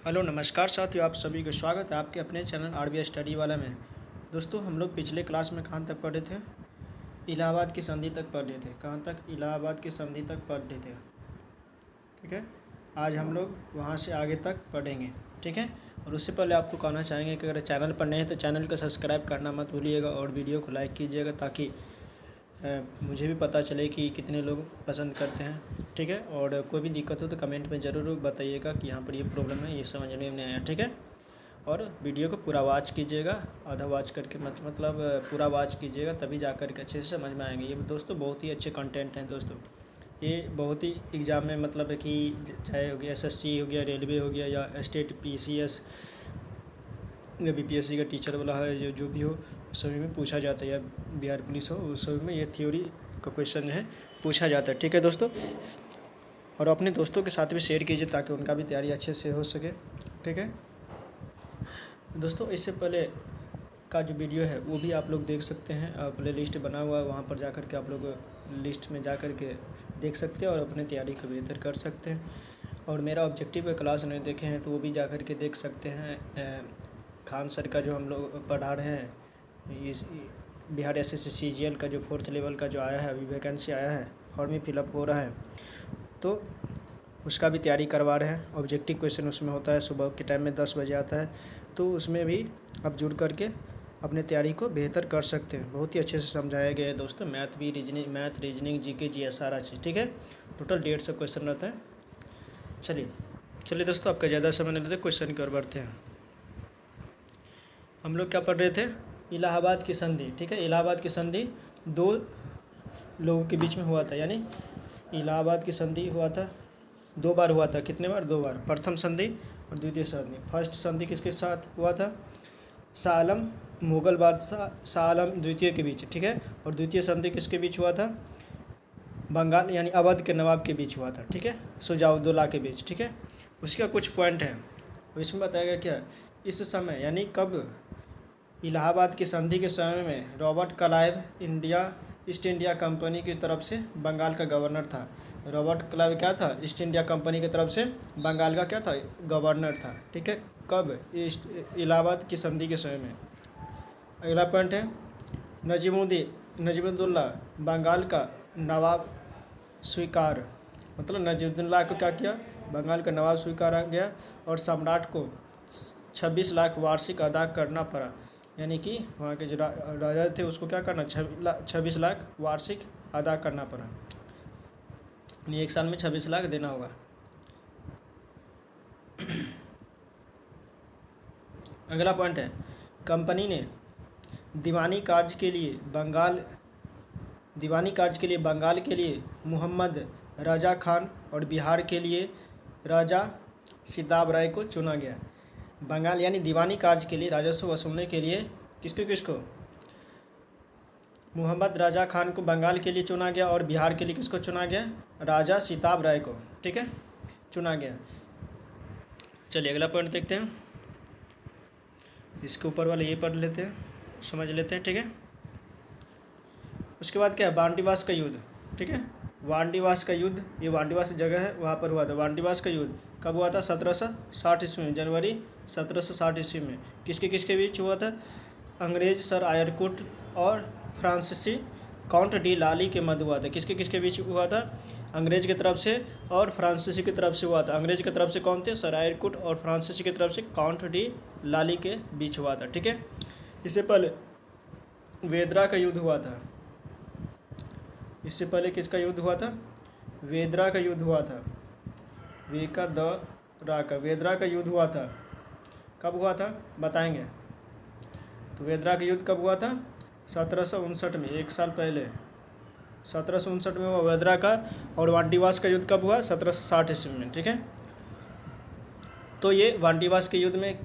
Hello नमस्कार साथियों, आप सभी का स्वागत है आपके अपने चैनल आरबीआई स्टडी वाला में। दोस्तों, हम लोग पिछले क्लास में कहाँ तक पढ़े थे? इलाहाबाद की संधि तक पढ़े थे। कहाँ तक? इलाहाबाद की संधि तक पढ़े थे। ठीक है, आज हम लोग वहाँ से आगे तक पढ़ेंगे। ठीक है, और उससे पहले आपको कहना चाहेंगे कि अगर चैनल पर नए हैं तो चैनल को सब्सक्राइब करना मत भूलिएगा और वीडियो को लाइक कीजिएगा ताकि मुझे भी पता चले कि कितने लोग पसंद करते हैं। ठीक है, और कोई भी दिक्कत हो तो कमेंट में ज़रूर बताइएगा कि यहाँ पर ये प्रॉब्लम है, ये समझ में नहीं आया। ठीक है, और वीडियो को पूरा वॉच कीजिएगा, आधा वॉच करके मतलब पूरा वॉच कीजिएगा, तभी जा कर के अच्छे से समझ में आएंगे। ये दोस्तों बहुत ही अच्छे कंटेंट हैं दोस्तों। ये बहुत ही एग्ज़ाम में मतलब है कि चाहे हो गया एसएससी हो गया, रेलवे हो गया, या स्टेट पीसीएस या बीपीएससी का टीचर वाला है, जो भी हो सभी में पूछा जाता है, या बिहार पुलिस हो उस सभी में ये थ्योरी का क्वेश्चन है पूछा जाता है। ठीक है दोस्तों, और अपने दोस्तों के साथ भी शेयर कीजिए ताकि उनका भी तैयारी अच्छे से हो सके। ठीक है दोस्तों, इससे पहले का जो वीडियो है वो भी आप लोग देख सकते हैं, प्ले लिस्ट बना हुआ है, वहाँ पर जा कर के आप लोग लिस्ट में जा कर के देख सकते हैं और अपने तैयारी को बेहतर कर सकते हैं। और मेरा ऑब्जेक्टिव का क्लास नहीं देखे हैं तो वो भी जा कर के देख सकते हैं। खान सर का जो हम लोग पढ़ा रहे हैं, इस बिहार एसएससी सीजीएल का जो 4th लेवल का जो आया है, अभी वैकेंसी आया है, फॉर्म ही फिलअप हो रहा है, तो उसका भी तैयारी करवा रहे हैं। ऑब्जेक्टिव क्वेश्चन उसमें होता है, सुबह के टाइम में 10 बजे आता है, तो उसमें भी आप जुड़ करके अपने तैयारी को बेहतर कर सकते हैं। बहुत ही अच्छे से समझाया गया है दोस्तों। मैथ, रीजनिंग, जीके, जीएस सारा चीज़। ठीक है, टोटल 150 क्वेश्चन रहता है। चलिए दोस्तों, आपका ज़्यादा समय नहीं लेते, क्वेश्चन की ओर बढ़ते हैं। हम लोग क्या पढ़ रहे थे? इलाहाबाद की संधि। ठीक है, इलाहाबाद की संधि दो लोगों के बीच में हुआ था, यानी इलाहाबाद की संधि हुआ था 2 बार हुआ था। कितने बार? 2 बार। प्रथम संधि और द्वितीय संधि। फर्स्ट संधि किसके साथ हुआ था? शाह आलम मुग़ल बादशाह शाह आलम द्वितीय के बीच। ठीक है, और द्वितीय संधि किसके बीच हुआ था? बंगाल यानी अवध के नवाब के बीच हुआ था। ठीक है, शुजाउद्दौला के बीच। ठीक है, उसका कुछ पॉइंट है, इसमें बताया गया क्या इस समय यानी कब इलाहाबाद की संधि के समय में Robert Clive east India company की तरफ से बंगाल का गवर्नर था। रॉबर्ट क्लाइव क्या था? ईस्ट इंडिया कंपनी की तरफ से बंगाल का क्या था? गवर्नर था। ठीक है, कब? इलाहाबाद की संधि के समय में। अगला पॉइंट है नजीमुद्दौला बंगाल का नवाब स्वीकार, मतलब नजीमुद्दौला को क्या किया? बंगाल का नवाब स्वीकारा गया और सम्राट को 26 लाख वार्षिक अदा करना पड़ा। यानी कि वहाँ के जो राजा थे उसको क्या करना? 26 लाख वार्षिक अदा करना पड़ा, यानी एक साल में 26 लाख देना होगा। अगला पॉइंट है, कंपनी ने दीवानी कार्य के लिए बंगाल के लिए मोहम्मद रजा खान और बिहार के लिए राजा सिताब राय को चुना गया। बंगाल यानी दीवानी कार्य के लिए राजस्व वसूलने के लिए किसको? मोहम्मद रजा खान को बंगाल के लिए चुना गया, और बिहार के लिए किसको चुना गया? राजा सिताब राय को। ठीक है, चुना गया। चलिए अगला पॉइंट देखते हैं। इसके ऊपर वाले ये पढ़ लेते हैं, समझ लेते हैं। ठीक है, उसके बाद क्या है? वांडीवास का युद्ध। ठीक है, वांडीवास का युद्ध, ये वांडीवास जगह है, वहाँ पर हुआ था। वांडीवास का युद्ध कब हुआ था? 1760 ईस्वी में, जनवरी 1760 ईस्वी में। किसके बीच हुआ था? अंग्रेज सर आयरकुट और फ्रांसीसी काउंट डी लाली के मध्य हुआ था। किसके बीच हुआ था? अंग्रेज की तरफ से और फ्रांसीसी की तरफ से हुआ था। अंग्रेज की तरफ से कौन थे? सर आयरकुट, और फ्रांसीसी की तरफ से काउंट डी लाली के बीच हुआ था। ठीक है, इससे पहले वेदरा का युद्ध हुआ था। इससे पहले किसका युद्ध हुआ था? वेदरा का युद्ध हुआ था। वेदरा का युद्ध हुआ था। कब हुआ था बताएंगे? तो वेदरा का युद्ध कब हुआ था? 1759 में, एक साल पहले 1759 में हुआ वेदरा का। और वांडीवास का युद्ध कब हुआ? 1760 ईस्वी में। ठीक है, तो ये वांडीवास के युद्ध में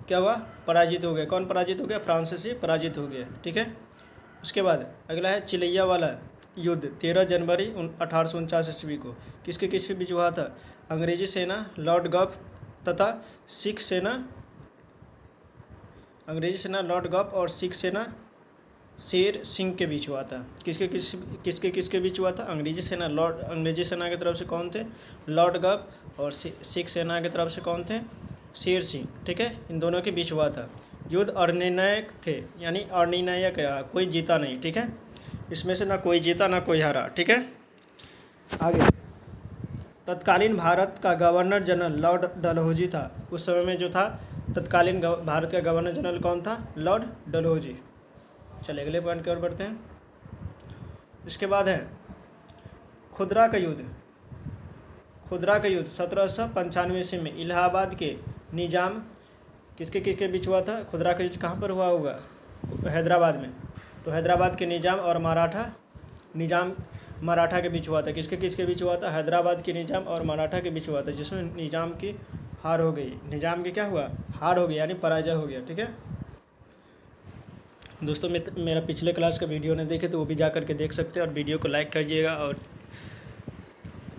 क्या हुआ? पराजित हो गया। कौन पराजित हो गया? फ्रांसीसी पराजित हो गया। ठीक है, उसके बाद अगला है चिलैया वाला युद्ध, 13 जनवरी 1849 ईस्वी को। किसके बीच हुआ था? अंग्रेजी सेना लॉर्ड गफ तथा सिख सेना, अंग्रेजी सेना लॉर्ड गफ और सिख सेना शेर सिंह के बीच हुआ था। किसके बीच हुआ था? अंग्रेजी सेना की तरफ से कौन थे? लॉर्ड गफ, और सिख सेना की तरफ से कौन थे? शेर सिंह, ठीक है, इन दोनों के बीच हुआ था। युद्ध अनिर्णायक थे, यानी अनिर्णायक रहा, कोई जीता नहीं, ठीक है, इसमें से ना कोई जीता ना कोई हारा, ठीक है। आगे, तत्कालीन भारत का गवर्नर जनरल लॉर्ड डलहौजी था। उस समय में जो था तत्कालीन भारत का गवर्नर जनरल कौन था? लॉर्ड डलहौजी। चलिए अगले पॉइंट की ओर बढ़ते हैं। इसके बाद है खुदरा का युद्ध। खुदरा का युद्ध 1795 ईस्वी में इलाहाबाद के निजाम किसके किसके बीच हुआ था? खुदरा का युद्ध कहाँ पर हुआ होगा? हैदराबाद में। तो हैदराबाद के निजाम और मराठा के बीच हुआ था। किसके किसके बीच हुआ था? हैदराबाद के निजाम और मराठा के बीच हुआ था, जिसमें निजाम की हार हो गई। निजाम की क्या हुआ? हार हो गई, यानी पराजय हो गया, ठीक है। दोस्तों मेरा पिछले क्लास का वीडियो नहीं देखे तो वो भी जा करके देख सकते हैं, और वीडियो को लाइक करिएगा और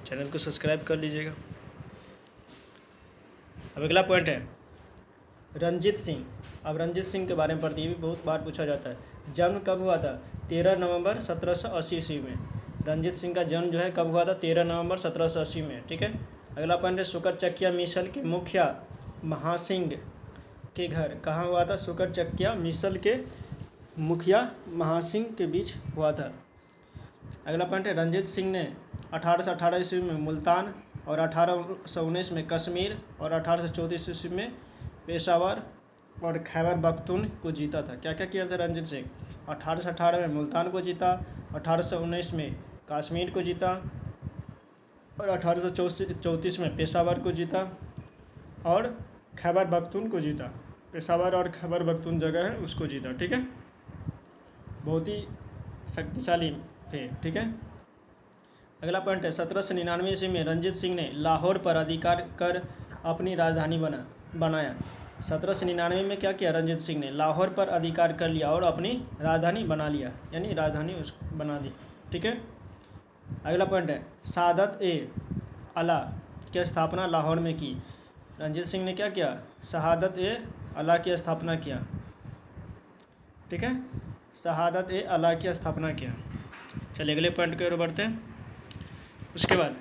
चैनल को सब्सक्राइब कर लीजिएगा। अब अगला पॉइंट है रंजीत सिंह। अब रंजीत सिंह के बारे में पढ़ते, ये भी बहुत बार पूछा जाता है। जन्म कब हुआ था? 13 नवंबर 1780 ईस्वी में। रंजीत सिंह का जन्म जो है कब हुआ था? 13 नवंबर 1780 में, ठीक है। अगला पॉइंट है सुकरचकिया मिसल के मुखिया महासिंह के घर कहाँ हुआ था? सुकरचकिया मिसल के मुखिया महासिंह के बीच हुआ था। अगला पॉइंट है रंजीत सिंह ने 1818 ईस्वी में मुल्तान और 1819 में कश्मीर और 1834 ईस्वी में पेशावर और खैबर पख्तून को जीता था। क्या क्या किया था रंजीत सिंह? 1818 में मुल्तान को जीता, 1819 में कश्मीर को जीता और 1834 में पेशावर को जीता और खैबर पख्तून को जीता। पेशावर और खैबर पख्तून जगह है उसको जीता, ठीक है। बहुत ही शक्तिशाली थे, ठीक है। अगला पॉइंट है 1799 ईस्वी में रंजीत सिंह ने लाहौर पर अधिकार कर अपनी राजधानी बनाया। 1799 में क्या किया रंजीत सिंह ने? लाहौर पर अधिकार कर लिया और अपनी राजधानी बना लिया, यानी राजधानी बना दी, ठीक है। अगला पॉइंट है सादत ए अला की स्थापना लाहौर में की। रंजीत सिंह ने क्या किया? शहादत ए अला की स्थापना किया, ठीक है, शहादत ए अला की स्थापना किया। चलिए अगले पॉइंट की ओर बढ़ते हैं। उसके बाद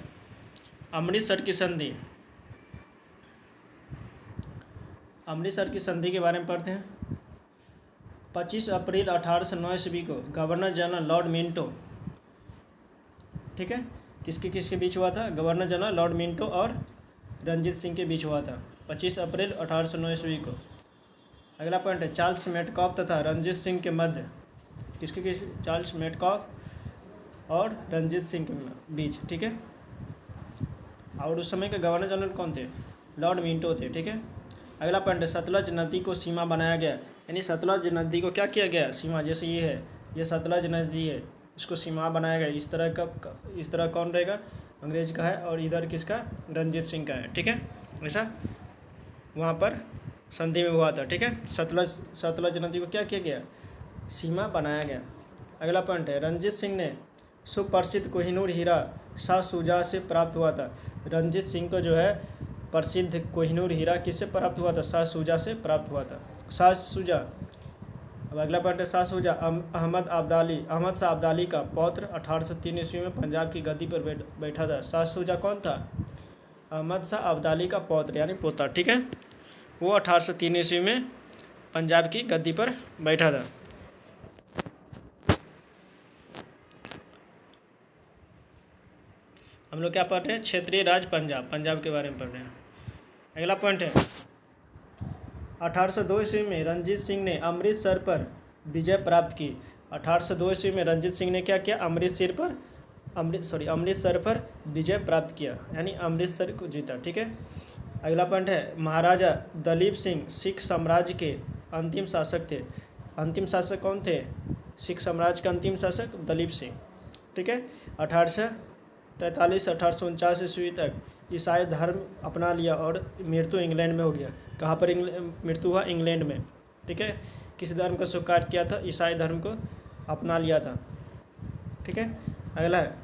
अमृतसर की संधि। अमृतसर की संधि के बारे में पढ़ते हैं। 25 अप्रैल 1809 ईस्वी को गवर्नर जनरल लॉर्ड मिंटो, ठीक है, किसके बीच हुआ था? गवर्नर जनरल लॉर्ड मिंटो और रंजीत सिंह के बीच हुआ था, 25 अप्रैल 1809 ईस्वी को। अगला पॉइंट है चार्ल्स मेटकॉफ तथा रंजीत सिंह के मध्य। किसके चार्ल्स मेटकॉफ और रंजीत सिंह के बीच, ठीक है। और उस समय के गवर्नर जनरल कौन थे? लॉर्ड मिंटो थे, ठीक है। अगला पॉइंट है सतलज नदी को सीमा बनाया गया, यानी सतलज नदी को क्या किया गया? सीमा। जैसे ये है, ये सतलज नदी है, इसको सीमा बनाया गया। इस तरह कौन रहेगा? अंग्रेज का है, और इधर किसका? रंजीत सिंह का है, ठीक है। ऐसा वहाँ पर संधि में हुआ था, ठीक है। सतलज नदी को क्या किया गया? सीमा बनाया गया। अगला पॉइंट है रंजीत सिंह ने सुप्रसिद्ध कोहिनूर हीरा शाह शुजा से प्राप्त हुआ था। रंजीत सिंह को जो है प्रसिद्ध कोहिनूर हीरा किससे प्राप्त हुआ था? शाह शुजा से प्राप्त हुआ था। शाह शुजा। अब अगला पॉइंट है शाह शुजा अहमद शाह अब्दाली का पौत्र 1803 ईस्वी में पंजाब की गद्दी पर बैठा था। शाह शुजा कौन था? अहमद शाह अब्दाली का पौत्र, यानी पोता, ठीक है। वो 1803 ईस्वी में पंजाब की गद्दी पर बैठा था। हम लोग क्या पढ़ रहे हैं? क्षेत्रीय राज्य पंजाब के बारे में पढ़ रहे हैं। अगला पॉइंट है 1802 ईस्वी में रंजीत सिंह ने अमृतसर पर विजय प्राप्त की। 1802 ईस्वी में रंजीत सिंह ने क्या किया? अमृतसर पर विजय प्राप्त किया, यानी अमृतसर को जीता, ठीक है। अगला पॉइंट है महाराजा दलीप सिंह सिख साम्राज्य के अंतिम शासक थे। अंतिम शासक कौन थे? सिख साम्राज्य के अंतिम शासक दलीप सिंह, ठीक है। 1843-1849 ईस्वी तक ईसाई धर्म अपना लिया और मृत्यु इंग्लैंड में हो गया। कहाँ पर मृत्यु हुआ? इंग्लैंड में, ठीक है। किस धर्म को स्वीकार किया था? ईसाई धर्म को अपना लिया था, ठीक है। अगला है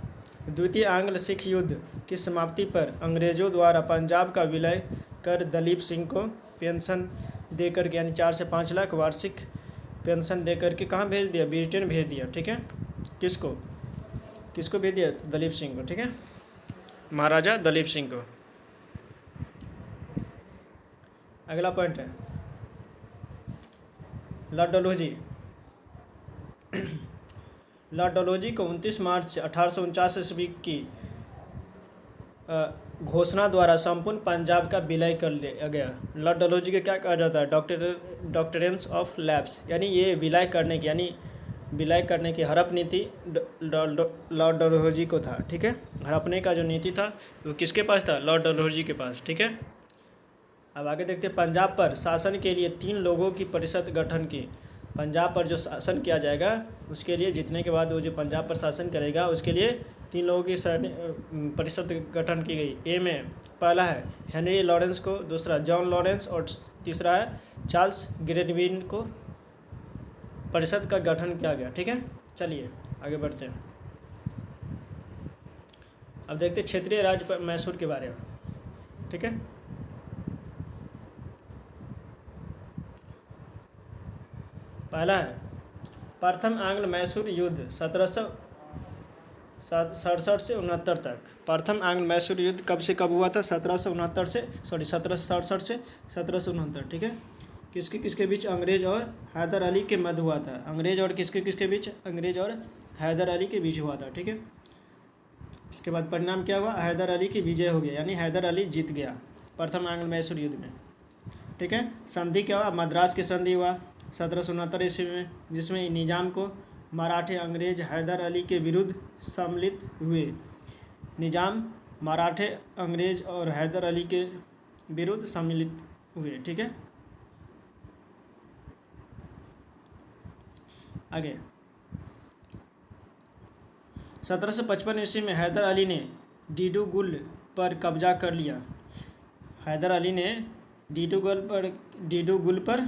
द्वितीय आंग्ल सिख युद्ध की समाप्ति पर अंग्रेजों द्वारा पंजाब का विलय कर दलीप सिंह को पेंशन देकर के, यानी 4 से 5 लाख वार्षिक पेंशन देकर के कहाँ भेज दिया? ब्रिटेन भेज दिया, ठीक है। किसको भेज दिया? दलीप सिंह को, ठीक है, महाराजा दलीप सिंह को। अगला पॉइंट है लॉर्ड डलहौजी। लॉर्ड डलहौजी को 29 मार्च 1849 ईस्वी की घोषणा द्वारा संपूर्ण पंजाब का विलय कर लिया गया। लॉर्ड डलहौजी के क्या कहा जाता है? डॉक्ट्रिन्स ऑफ लैप्स, यानी ये विलय करने की हड़प नीति लॉर्ड डलहौजी को था। ठीक है, हड़पने का जो नीति था वो किसके पास था? लॉर्ड डलहौजी के पास। ठीक है, अब आगे देखते हैं। पंजाब पर शासन के लिए 3 लोगों की परिषद गठन की। पंजाब पर जो शासन किया जाएगा उसके लिए जीतने के बाद वो जो पंजाब पर शासन करेगा उसके लिए 3 लोगों की परिषद गठन की गई। ए में पहला है हेनरी लॉरेंस को, दूसरा जॉन लॉरेंस और तीसरा है चार्ल्स ग्रेनविन को परिषद का गठन किया गया। ठीक है, चलिए आगे बढ़ते हैं। अब देखते हैं क्षेत्रीय राज्य मैसूर के बारे में। ठीक है, पहला है प्रथम आंग्ल मैसूर युद्ध 1767 से 69 तक। प्रथम आंग्ल मैसूर युद्ध कब से कब हुआ था? 1767 से 1769। ठीक है, किसके बीच? अंग्रेज और हैदर अली के मध्य हुआ था। अंग्रेज और किसके बीच? अंग्रेज और हैदर अली के बीच हुआ था। ठीक है, इसके बाद परिणाम क्या हुआ? हैदर अली की विजय हो गया, यानी हैदर अली जीत गया प्रथम आंग्ल मैसूर युद्ध में। ठीक है, संधि क्या हुआ? मद्रास की संधि हुआ 1769 ईस्वी में, जिसमें निजाम को मराठे अंग्रेज हैदर अली के विरुद्ध सम्मिलित हुए। निजाम मराठे अंग्रेज और हैदर अली के विरुद्ध सम्मिलित हुए। ठीक है, आगे 1755 ईस्वी में हैदर अली ने डिडूगुल पर कब्जा कर लिया। हैदर अली ने डिडूगुल पर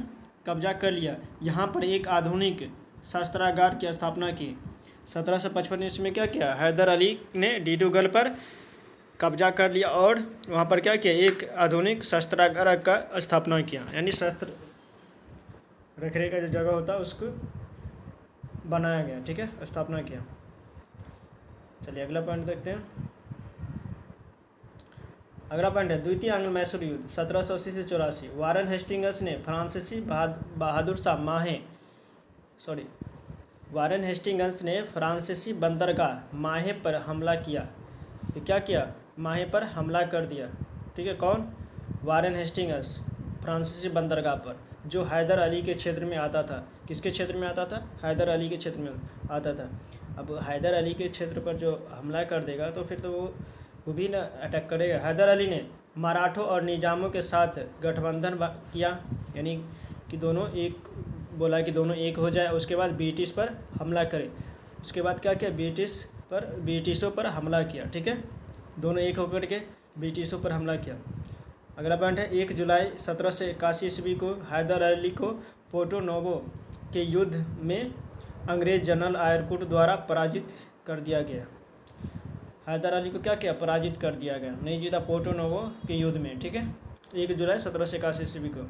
कब्जा कर लिया। यहाँ पर एक आधुनिक शस्त्रागार की स्थापना की। 1755 ईस्वी में क्या किया? हैदर अली ने डिडूगुल पर कब्जा कर लिया और वहाँ पर क्या किया? एक आधुनिक शस्त्रागार का स्थापना किया, यानी शस्त्र रखने का जो जगह होता है उसको बनाया गया। ठीक है, स्थापना किया। चलिए अगला पॉइंट देखते हैं। अगला पॉइंट है द्वितीय आंग्ल मैसूर युद्ध 1780 से 84। वारन हेस्टिंग्स ने वारन हेस्टिंग्स ने फ्रांसीसी बंदरगाह माहे पर हमला किया। ये क्या किया? माहे पर हमला कर दिया। ठीक है, कौन? वारन हेस्टिंग्स फ्रांसीसी बंदरगाह पर, जो हैदर अली के क्षेत्र में आता था। किसके क्षेत्र में आता था? हैदर अली के क्षेत्र में आता था। अब हैदर अली के क्षेत्र पर जो हमला कर देगा तो फिर तो वो भी ना अटैक करेगा। हैदर अली ने मराठों और निजामों के साथ गठबंधन किया, यानी कि दोनों एक हो जाए। उसके बाद ब्रिटिश पर हमला करे। उसके बाद क्या किया? ब्रिटिशों पर हमला किया। ठीक है, दोनों एक होकर के ब्रिटिशों पर हमला किया। अगला पॉइंट है 1 जुलाई 1781 ईस्वी को हैदर अली को पोर्टो नोवो के युद्ध में अंग्रेज जनरल आयरकुट द्वारा पराजित कर दिया गया। हैदर अली को क्या किया? पराजित कर दिया गया, नहीं जीता पोर्टो नोवो के युद्ध में। ठीक है, 1 जुलाई 1781 ईस्वी को।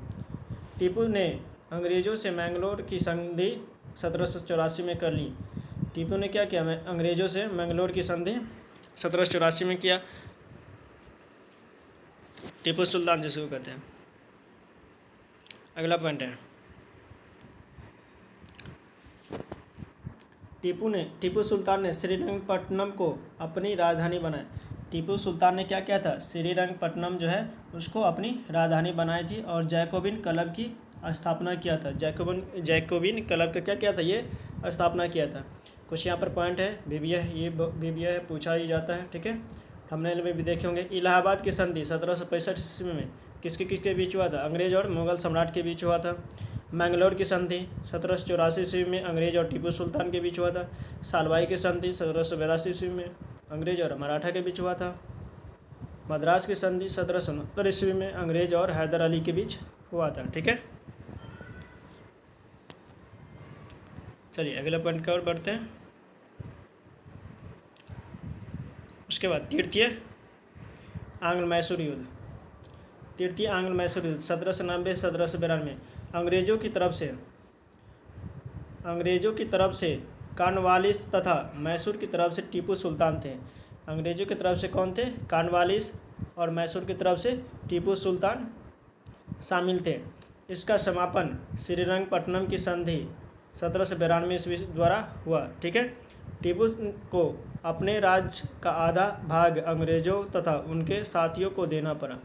टीपू ने अंग्रेज़ों से मैंगलोर की संधि 1784 में कर ली। टीपू ने क्या किया? अंग्रेज़ों से मैंगलोर की संधि 1784 में किया। टीपू सुल्तान जिसको कहते हैं। अगला पॉइंट है टीपू सुल्तान ने श्रीरंगपट्टनम को अपनी राजधानी बनाई। टीपू सुल्तान ने क्या किया था? श्रीरंगपट्टनम जो है उसको अपनी राजधानी बनाई थी और जैकोबिन क्लब की स्थापना किया था। जैकोबिन क्लब का क्या किया था? ये स्थापना किया था। कुछ यहाँ पर पॉइंट है, ये पूछा ही जाता है। ठीक है, थंबनेल में भी देखे होंगे। इलाहाबाद की संधि 1765 ईस्वी में किसके बीच हुआ था? अंग्रेज और मुगल सम्राट के बीच हुआ था। मैंगलोर की संधि 1784 ईस्वी में अंग्रेज और टीपू सुल्तान के बीच हुआ था। सालवाई की संधि 1782 ईस्वी में अंग्रेज और मराठा के बीच हुआ था। मद्रास की संधि 1769 ईस्वी में अंग्रेज और हैदर अली के बीच हुआ था। ठीक है, चलिए अगले पॉइंट की ओर बढ़ते हैं। उसके बाद तृतीय आंग्ल मैसूर युद्ध 1790 से 1792। अंग्रेज़ों की तरफ से कॉर्नवालिस तथा मैसूर की तरफ से टीपू सुल्तान थे। अंग्रेज़ों की तरफ से कौन थे? कॉर्नवालिस, और मैसूर की तरफ से टीपू सुल्तान शामिल थे। इसका समापन श्रीरंगपट्टनम की संधि 1792 ईस्वी द्वारा हुआ। ठीक है। टीपू को अपने राज्य का आधा भाग अंग्रेजों तथा उनके साथियों को देना पड़ा।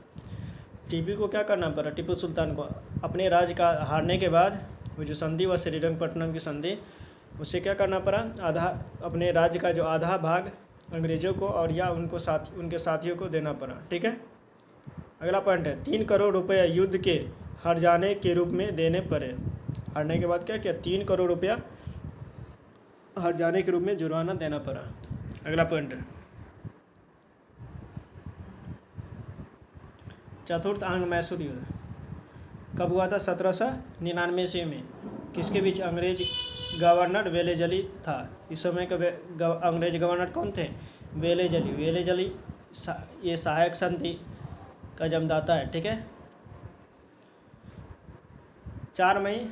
टीपू को क्या करना पड़ा? टीपू सुल्तान को अपने राज्य का हारने के बाद वो जो संधि हुआ श्रीरंगपट्टनम की संधि, उसे क्या करना पड़ा? आधा अपने राज्य का जो आधा भाग अंग्रेजों को और या उनके साथियों को देना पड़ा। ठीक है। अगला पॉइंट है 3 करोड़ रुपये युद्ध के हार जाने के रूप में देने पड़े। हारने के बाद क्या किया? 3 करोड़ रुपया हार जाने के रूप में जुर्माना देना पड़ा। अगला पॉइंट है चतुर्थ आंग्ल मैसूर युद्ध कब हुआ था? 1799 ईस्वी में। किसके बीच? अंग्रेज गवर्नर वेलेजली था। इस समय का अंग्रेज गवर्नर कौन थे? वेलेजली। वेलेजली ये सहायक संधि का जन्मदाता है। ठीक है। 4 मई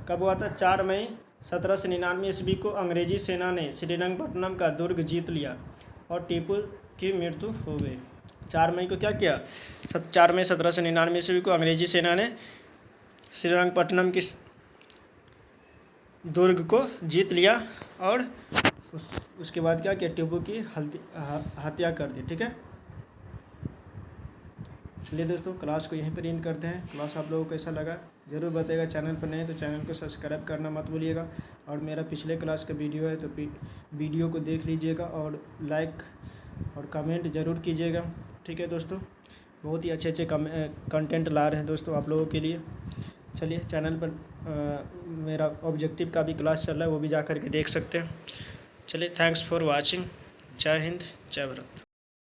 कब हुआ था? 4 मई 1799 ईस्वी को अंग्रेजी सेना ने श्रीरंगपट्टनम का दुर्ग जीत लिया और टीपू की मृत्यु हो गई। 4 मई को क्या किया? 4 मई 1799 ईस्वी को अंग्रेजी सेना ने श्रीरंगपट्टनम की दुर्ग को जीत लिया और उसके बाद क्या किया? टीपू की हत्या कर दी। ठीक है। चलिए दोस्तों, क्लास को यहीं पर एंड करते हैं। क्लास आप लोगों को कैसा लगा ज़रूर बताइएगा। चैनल पर नहीं तो चैनल को सब्सक्राइब करना मत भूलिएगा। और मेरा पिछले क्लास का वीडियो है तो वीडियो को देख लीजिएगा और लाइक और कमेंट ज़रूर कीजिएगा। ठीक है दोस्तों, बहुत ही अच्छे कंटेंट ला रहे हैं दोस्तों आप लोगों के लिए। चलिए, चैनल पर मेरा ऑब्जेक्टिव का भी क्लास चल रहा है, वो भी जा कर के देख सकते हैं। चलिए, थैंक्स फॉर वॉचिंग। जय हिंद, जय भारत।